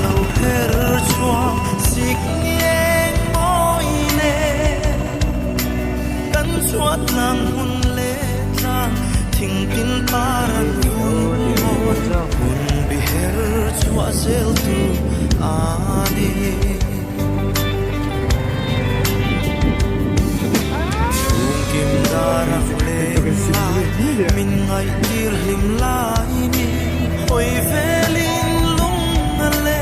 lâu her chua xích nghe môi nè cắn chuột nàng hun lệ trang thình tin paran hun hun bi her chua zel tu ani chung kim darang le min ngai tir him lai ni oi velin lung ale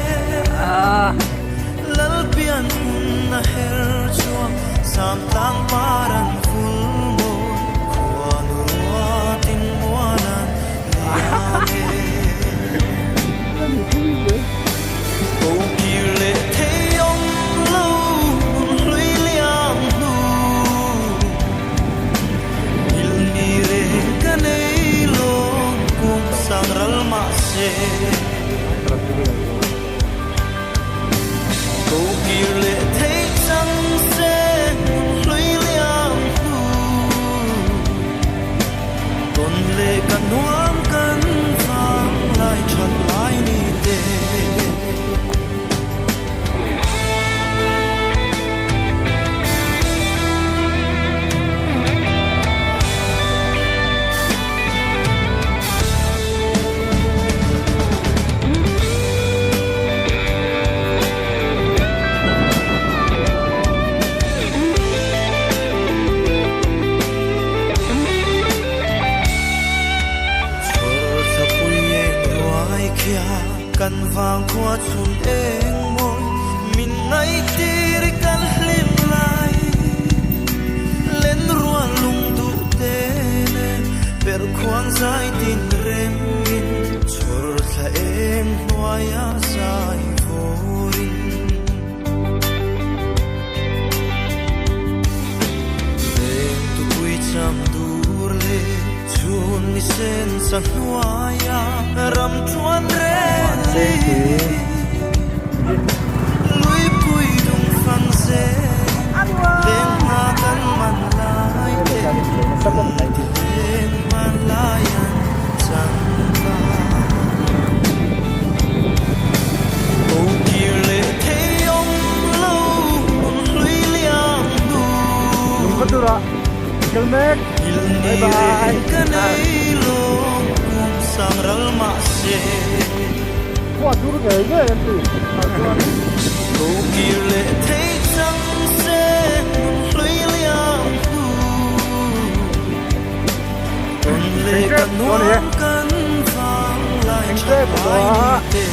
lal pian hun na her chua sam tang paran ful mo khwa nu tin moanan ame cô kia lệ thế ông lâu lưỡi liang nu ilni re kanei lo kum sang ral ma se cô kia lệ thế sang se lưỡi liang nu tôn lệ kan nuam kan vang lại thật lại ni te kan vang qua chun eng môi min ngay tir kan lim lai lên ruan lung du te ne per khoang zai tin rem min chur tha eng noaya sai vorin den tu pui cham dur le chun ni sen sang noaya ram chuan re lối cùi đồng phăng xe lên hoa căn man lai lên man lai chẳng ta cô kia lệ thế ông lâu lưỡi liang du có tur ạ chừng mét bye bye kanei lo kum sang ral ma se qua tur cái ghê em chị cô kia lệ thế sang se lưỡi liang du tôn lệ kan nuam kan vang lại thật lại ni te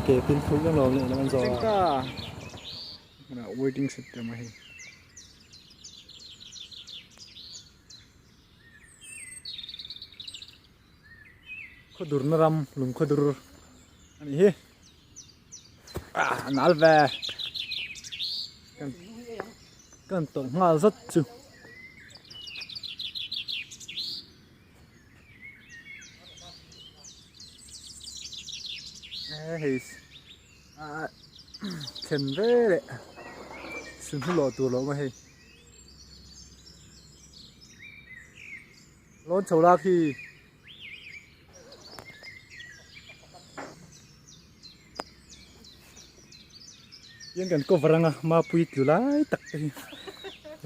kể pin phú trong lò này làมันrồiนะ waiting system này khudur naram lum khudur ani he nal ve kan tong ngal rất chu hey chen ve le sun lo tu lo ma hey lon chau la khi yên kan ko varanga ma pui tu lai tak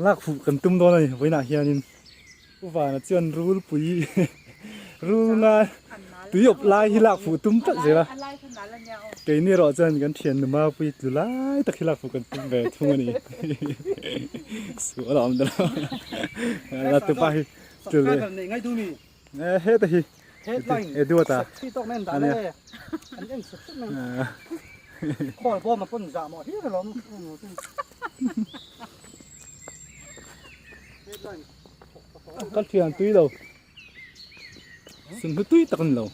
lak phụ kan tum do này với na hianin u va na chuan rul pui rul na tuyop lai hi lak phụ tum tak zera cái này rõ ràng cái thiền mà bây giờ lại tất cả là phụ cần về thung này sửa làm được là từ bay từ ngay tu mi hết thì hết vang đua ta khi tóc men ta đây anh em sụt sụt men bỏ mà phân giả mọi hết rồi lắm cái thiền túi đâu sừng cái túi tận đâu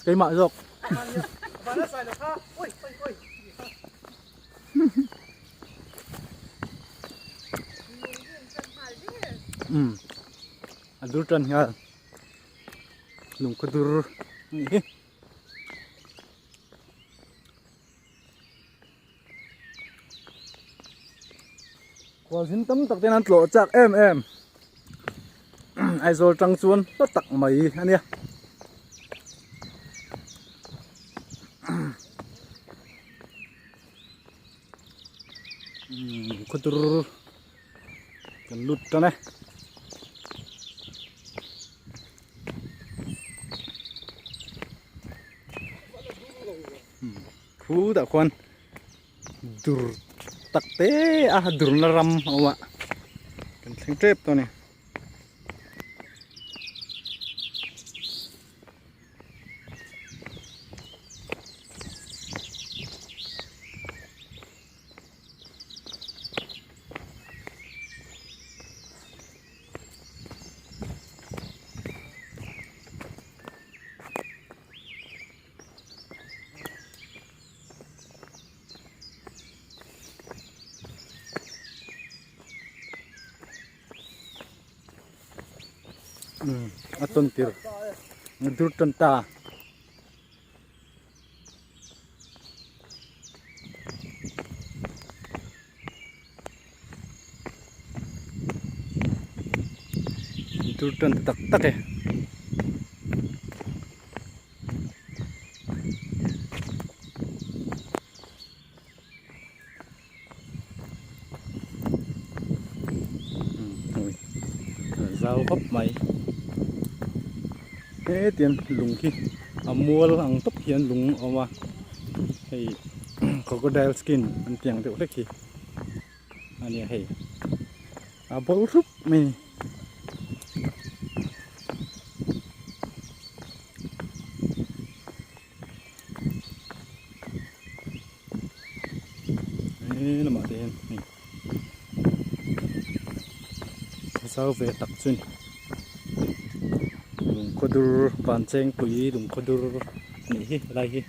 cái mạ dọc มาแล้วใส่แล้วค่ะโอ้ยโอ้ยโอ้ย adur tan nga lung kudur ni kwal sin tam tak ten an tlo chak em ai zol tang chuan to tak mai ania kudur kan lut ta ne phú đã quan dur tắc tế dur na ram awa kan thing trep to ne aton tir dur tan ta dur tan tak tak e rau hấp mày thế tiền lùng khi mua ăn tóc hiền lùng ở mà hay crocodile skin ăn tiền được đấy khi anh ấy hay bầu rúp mày thế là mà tiền sao về tập trung lùng kudur pancing pui lùng kudur ni lai hi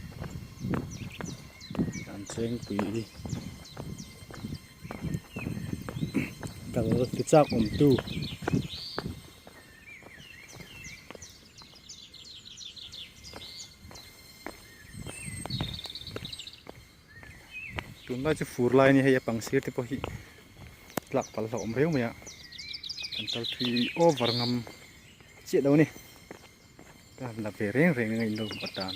pancing pui kal kicak tu tun ba chu fur lai ni hay pang sir te po hi tlak pal hlom reu maya kan tal thui over ngam chiết đâu nè là về rèn rèn ngay đâu bắt đàn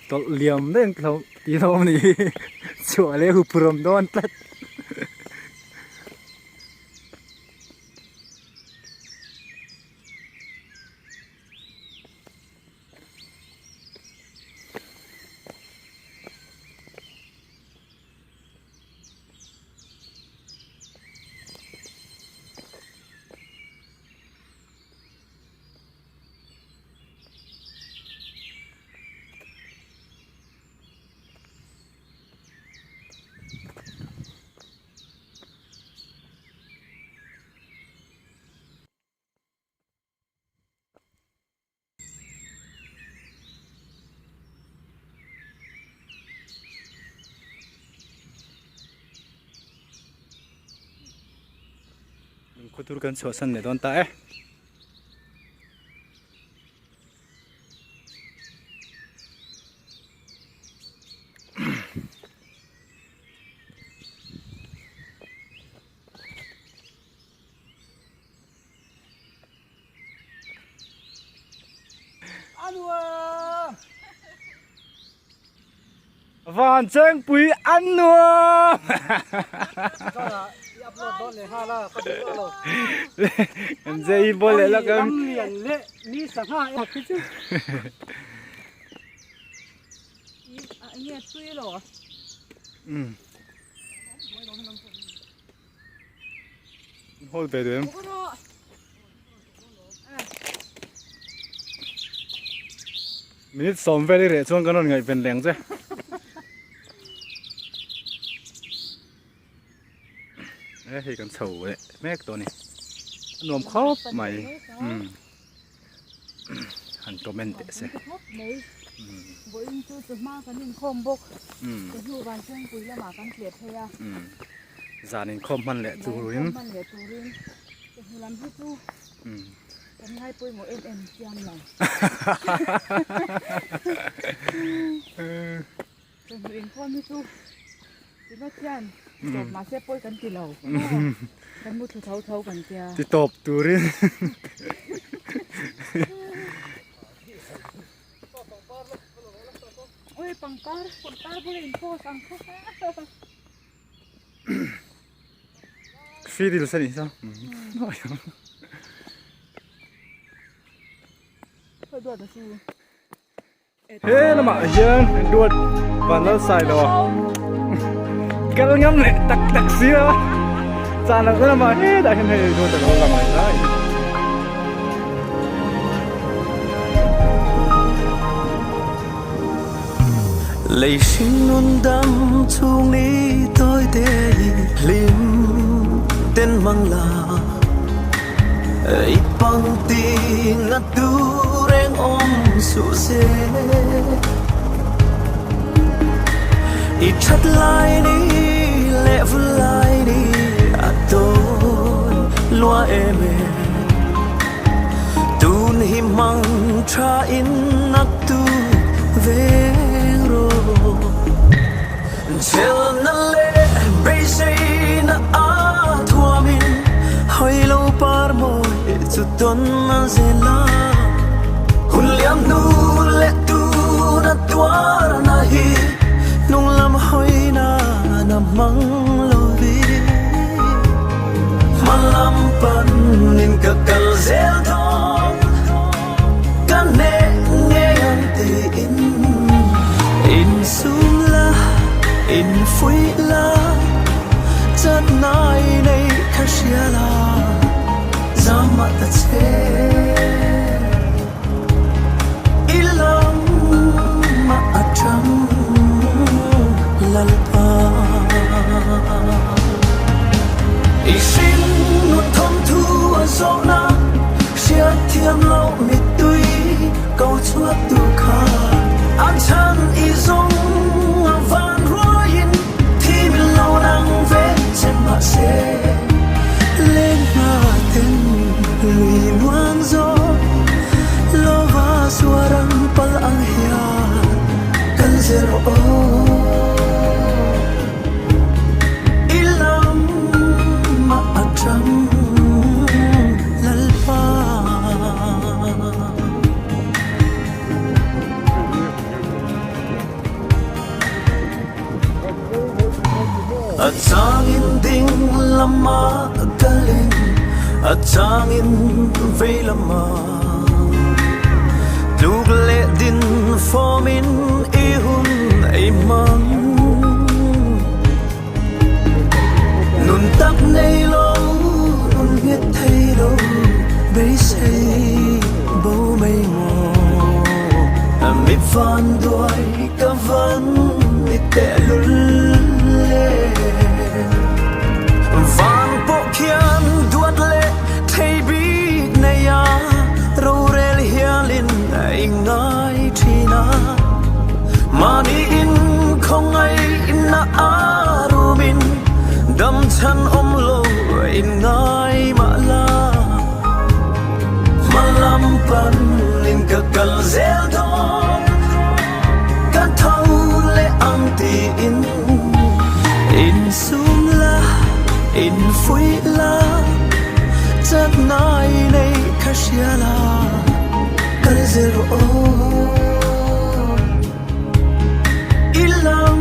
tol liam đấy lâu tí lâu này chùa lê hụp rầm đón tết kuturkan suasan ne don ta van cheng pui an nuo upload le ha la ka du lo kan dei bol la kan lian le ni sa ha ya ki chu ye chui lo hol be dem ko ro มินิสอมไปเลยช่วงกันนอนไงเป็นแรงจ้ะเฮ้ยกันเฉาเลยแม่ตัวนี้นวมครบใหม่หันตัวเมนเตะเสีย บ่อินจูจะมากันนินคมบกจะอยู่บ้านเชียงปุยแล้วมากันเกลียดเฮีย จานินคมมันแหละจูรุน มันเหลือจูรินจะฮือลำพี่จูจะให้ปุยหมูเอ็มเจียมหน่อยจะฮือเอ็มพ่อพี่จูจะมาเจียนจบมาเสียปุยกันกี่เหล่ากันมุดเท่ากันเจีย ติตบตูริน โอ้ยปังตาบุเรนโพสังคุก ฟีดิลสันนี่ซะ เพื่อด่วนนะซู เฮ้ยละมาเย็นดวดวันละใส่แล้วกันแล้วงั้นเลยตักเสียจานนั้นละมาเฮ้ยได้กันให้ดวดแต่ละมาได้ lệ sinh luôn đắm chung ní tôi để lim tên mang là ấy bằng tin ngắt tu reng ôm su se ít chặt lại đi lệ vui lại đi à tôi loa em tun hi mang tra in ngắt tu về Chill na le base na a thua min hoi lo par mo chu ton na zela huliam nu le tu na twar na hi nung lam hoi na mang lo vi malam pan nin ka kal zel thong kan ne nge an te in sum la in phui la chát nai nei khashia la zama ta che ilam ma acham lalpa ishin nu thom thu azona sia thiam lo mi tui câu chuat tu kha an chan izong van roin thi min lo nang ve chen ma se lên ma ten lui nuang zo lo va suarang pal ang hia kan zero ilam ma acham lalpa a changin ding lama kalin a changin ve lama luk le din formin e hun e mang nun tak nei lo nun biết thấy lo bây say bo mây ngô mi van đuôi cả van mi tệ lul van po khian duat le thei bi nei ya ro rel hialin ai ngai thina mani in không ai na arumin dam chan om lo in ngai ma la malam pan in ka kal zel dong ka thau le am ti in sum la in phui la chát nai nei khashia la kal zero ilam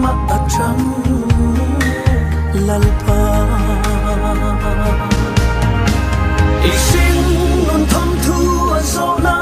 ma acham lalpa ishin nun thom thu azona